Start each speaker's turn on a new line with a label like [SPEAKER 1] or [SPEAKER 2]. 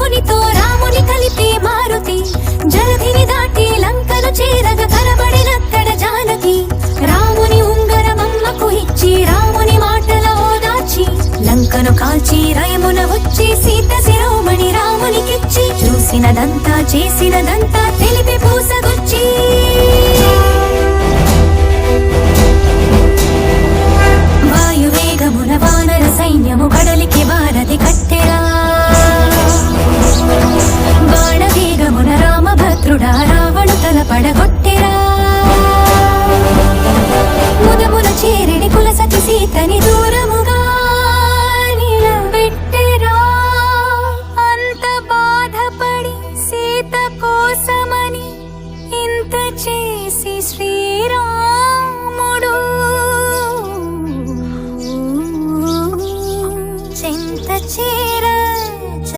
[SPEAKER 1] దేవునితో రాముని కలిపే మారుతి జలధిని దాటి లంకను చేరగ కనబడినక్కడ జానకి రాముని ఉంగరమమ్మకు ఇచ్చి రాముని మాటల ఓదార్చి లంకను కాల్చి రయమున వచ్చి సీత శిరోమణి రామునికిచ్చి చూసినదంతా చేసినదంతా తెలిపి పూసగొచ్చి వాయువేగమున వానర సైన్యము కడలికి వారధి కట్టెరా బాణవేగమున రామభద్రుడా రావణు తల పడగొట్టెరా